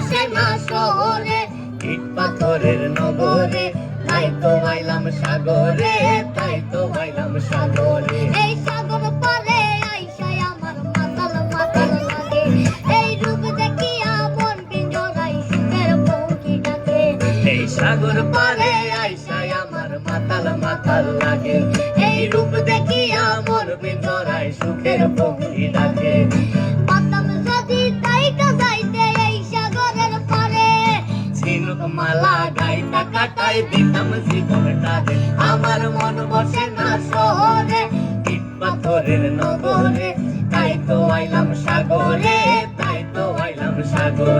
বসে না শহরে, ইট পাথরের নগরে, তাই তো আইলাম সাগরে, তাই তো আইলাম সাগরে। এই সাগর পারে আইসায় আমার মাতাল মাতাল লাগে, এই রূপ দেখিয়া মন পিঞ্জরায় সুখের পঙ্খী ডাকে। এই সাগর পারে আইসায় আমার মাতাল মাতাল লাগে, এই রূপ দেখিয়া মন পিঞ্জরায় সুখের পঙ্খী ডাকে। পাতাম যদি তাইটা যাইতে এই সাগরের পারে, ঝিনুক মালা গাইতা কাটাই দিতাম জীবনটারে, আমার মন বসে না শহরে, ইট পাথরের নগরে, তাই তো আইলাম সাগরে, তাই তো আইলাম সাগরে।